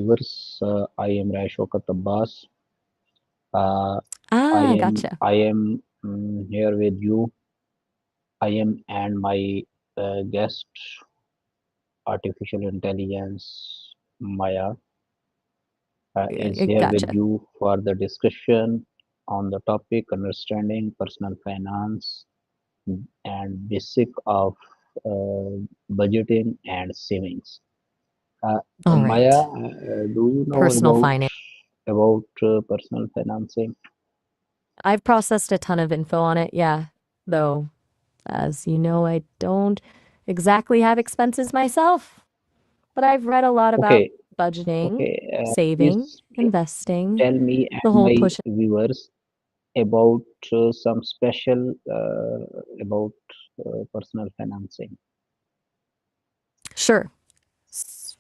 viewers. I am Raishokat Abbas. Uh, I Ah, am gotcha. I am here with you. I am and my guest, artificial intelligence Maya, is here with Gotcha. you for the discussion on the topic understanding personal finance and basic of uh, budgeting and savings. Uh, All Maya, right. do you know Personal finance. about personal financing? I've processed a ton of info on it, yeah. Though, as you know, I don't exactly have expenses myself. But I've read a lot about Okay, budgeting, okay. saving, Please investing, tell me the and whole my push. viewers about some special about personal financing. Sure. S-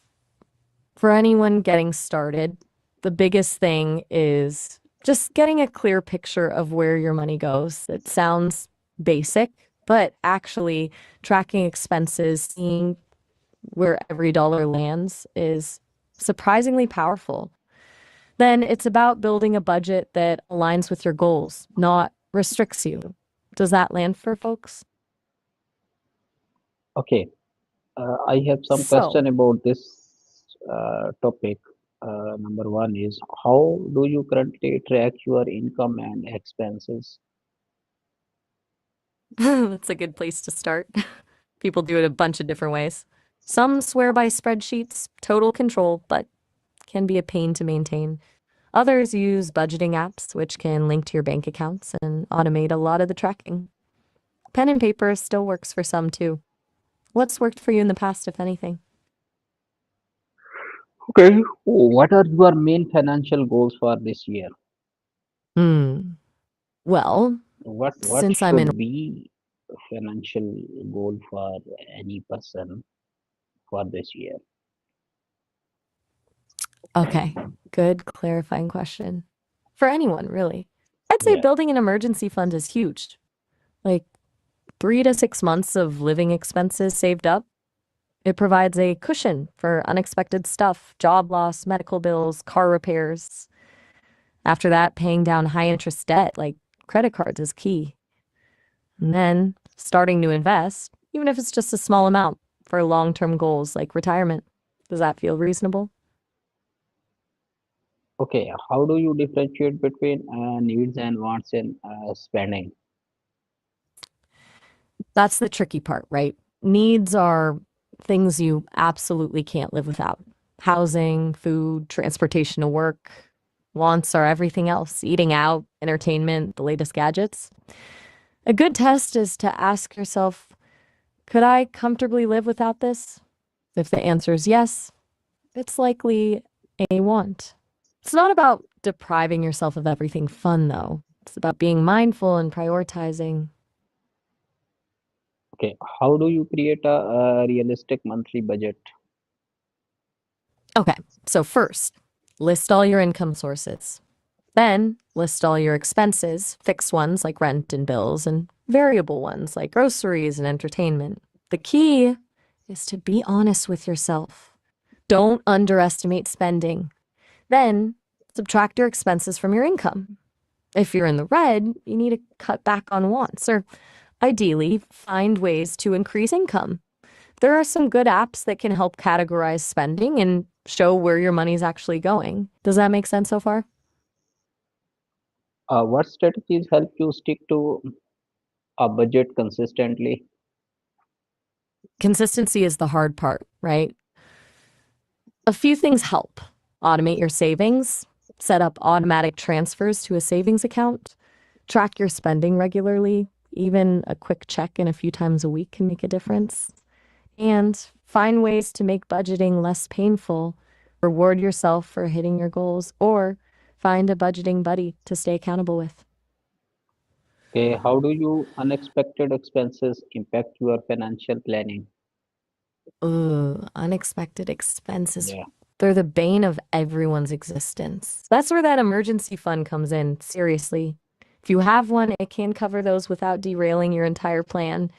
For anyone getting started, the biggest thing is just getting a clear picture of where your money goes. It sounds basic, but actually tracking expenses, seeing where every dollar lands is surprisingly powerful. Then it's about building a budget that aligns with your goals, not restricts you. Does that land for folks? Okay, I have some So, question about this topic. Number one is how do you currently track your income and expenses? that's a good place to start. People do it a bunch of different ways. Some swear by spreadsheets, total control, but can be a pain to maintain. Others use budgeting apps, which can link to your bank accounts and automate a lot of the tracking. Pen and paper still works for some too. What's worked for you in the past, if anything? Okay, what are your main financial goals for this year? Hmm. Well, What since I'm in. should be a financial goal for any person for this year? Okay, good clarifying question. For anyone, really. I'd say Yeah. building an emergency fund is huge. Like 3 to 6 months of living expenses saved up. It provides a cushion for unexpected stuff, job loss, medical bills, car repairs. After that, paying down high interest debt like credit cards is key. And then starting to invest, even if it's just a small amount, for long term goals like retirement. Does that feel reasonable? Okay, how do you differentiate between needs and wants in spending? That's the tricky part, right? Needs are things you absolutely can't live without: housing, food, transportation to work. Wants are everything else: eating out, entertainment, the latest gadgets. A good test is to ask yourself, could I comfortably live without this? If the answer is yes, it's likely a want. It's not about depriving yourself of everything fun, though. It's about being mindful and prioritizing. Okay, how do you create a realistic monthly budget? Okay, so first, list all your income sources. Then, list all your expenses, fixed ones like rent and bills, and variable ones like groceries and entertainment. The key is to be honest with yourself. Don't underestimate spending. Then, subtract your expenses from your income. If you're in the red, you need to cut back on wants or ideally find ways to increase income. There are some good apps that can help categorize spending and show where your money's actually going. Does that make sense so far? What strategies help you stick to a budget consistently? Consistency is the hard part, right? A few things help. Automate your savings, set up automatic transfers to a savings account, track your spending regularly. Even a quick check in a few times a week can make a difference. And find ways to make budgeting less painful. Reward yourself for hitting your goals or find a budgeting buddy to stay accountable with. Okay, how do you unexpected expenses impact your financial planning? Ugh, unexpected expenses. Yeah. They're the bane of everyone's existence. That's where that emergency fund comes in, seriously. If you have one, it can cover those without derailing your entire plan.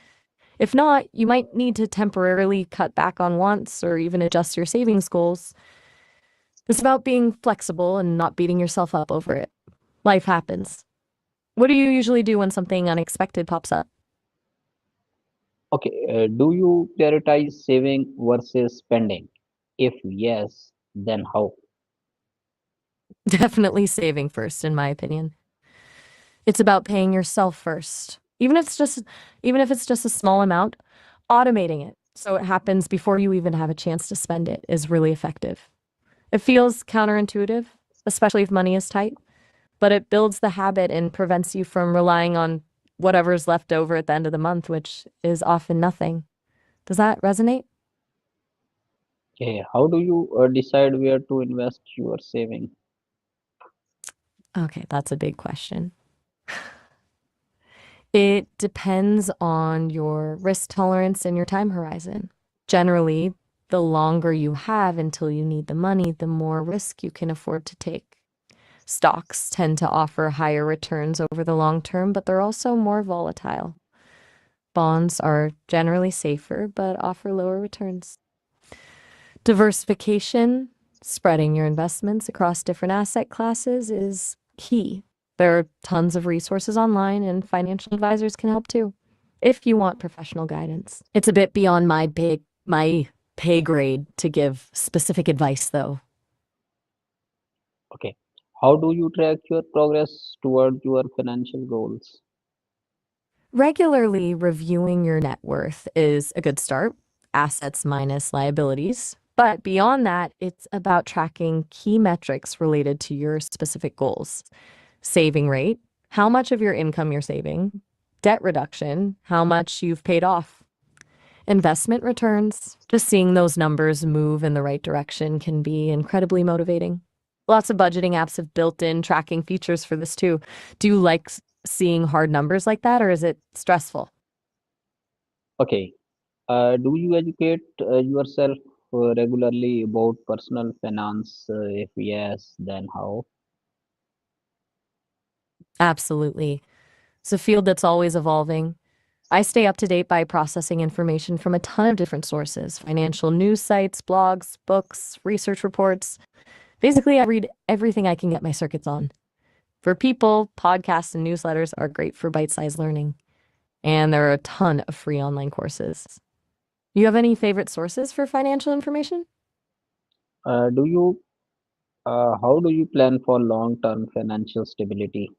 If not, you might need to temporarily cut back on wants or even adjust your savings goals. It's about being flexible and not beating yourself up over it. Life happens. What do you usually do when something unexpected pops up? Okay, do you prioritize saving versus spending? If yes, then how? Definitely saving first, in my opinion. It's about paying yourself first. Even if it's just a small amount, automating it so it happens before you even have a chance to spend it is really effective. It feels counterintuitive, especially if money is tight, but it builds the habit and prevents you from relying on whatever's left over at the end of the month, which is often nothing. Does that resonate? Okay, how do you decide where to invest your saving? Okay, that's a big question. It depends on your risk tolerance and your time horizon. Generally, the longer you have until you need the money, the more risk you can afford to take. Stocks tend to offer higher returns over the long term, but they're also more volatile. Bonds are generally safer, but offer lower returns. Diversification, spreading your investments across different asset classes is key. There are tons of resources online, and financial advisors can help too, if you want professional guidance. It's a bit beyond my pay grade to give specific advice, though. Okay, how do you track your progress toward your financial goals? Regularly reviewing your net worth is a good start, assets minus liabilities. But beyond that, it's about tracking key metrics related to your specific goals. Saving rate, how much of your income you're saving, debt reduction, how much you've paid off, investment returns. Just seeing those numbers move in the right direction can be incredibly motivating. Lots of budgeting apps have built in tracking features for this too. Do you like seeing hard numbers like that, or is it stressful? Okay, do you educate yourself regularly about personal finance? If yes, then how? Absolutely. It's a field that's always evolving. I stay up to date by processing information from a ton of different sources: financial news sites, blogs, books, research reports. Basically, I read everything I can get my circuits on. For people, podcasts and newsletters are great for bite sized learning, and there are a ton of free online courses. You have any favorite sources for financial information? Do you how do you plan for long-term financial stability?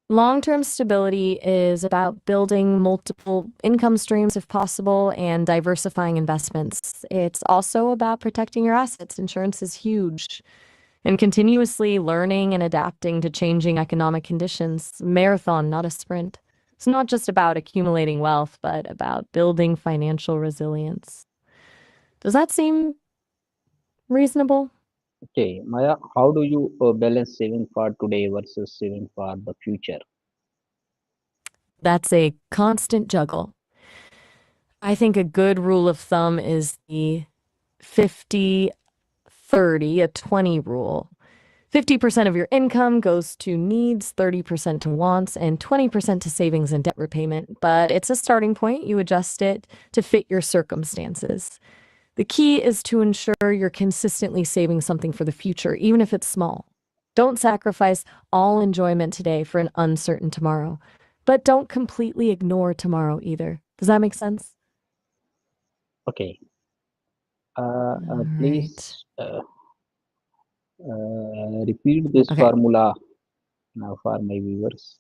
Long term stability is about building multiple income streams if possible and diversifying investments. It's also about protecting your assets. Insurance is huge. And continuously learning and adapting to changing economic conditions. Marathon, not a sprint. It's not just about accumulating wealth, but about building financial resilience. Does that seem reasonable? Okay, Maya, how do you balance saving for today versus saving for the future? That's a constant juggle. I think a good rule of thumb is the 50/30, a 20 rule. 50% of your income goes to needs, 30% to wants, and 20% to savings and debt repayment. But it's a starting point. You adjust it to fit your circumstances. The key is to ensure you're consistently saving something for the future, even if it's small. Don't sacrifice all enjoyment today for an uncertain tomorrow. But don't completely ignore tomorrow either. Does that make sense? Okay, All right. please repeat this Okay. formula now for my viewers.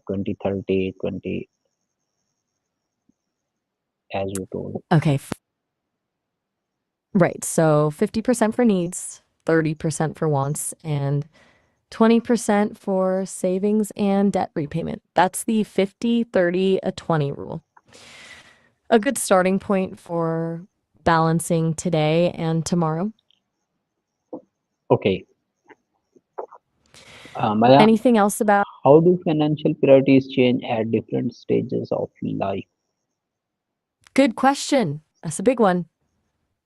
20, 30, 20, as you told. Okay. Right. So 50% for needs, 30% for wants, and 20% for savings and debt repayment. That's the 50/30 a 20 rule. A good starting point for balancing today and tomorrow. Okay, Maya, Anything else about? how do financial priorities change at different stages of life? Good question. That's a big one.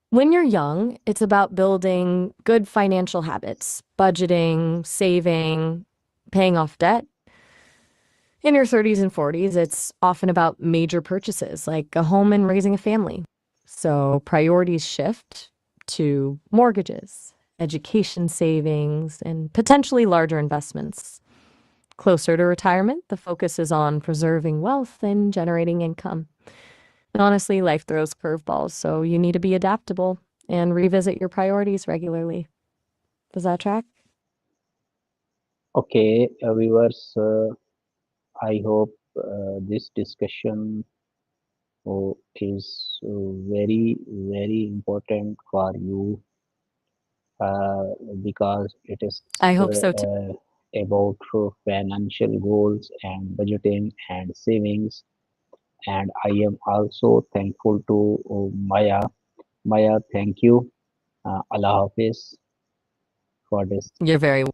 When you're young, it's about building good financial habits, budgeting, saving, paying off debt. In your 30s and 40s, it's often about major purchases like a home and raising a family. So priorities shift to mortgages, education savings, and potentially larger investments. Closer to retirement, the focus is on preserving wealth and generating income. And honestly, life throws curveballs, so you need to be adaptable and revisit your priorities regularly. Does that track? Okay, viewers, I hope this discussion is very, very important for you uh, because it is I hope so too. about financial goals and budgeting and savings. And I am also thankful to Maya. Maya, thank you. Allah Hafiz for this. You're very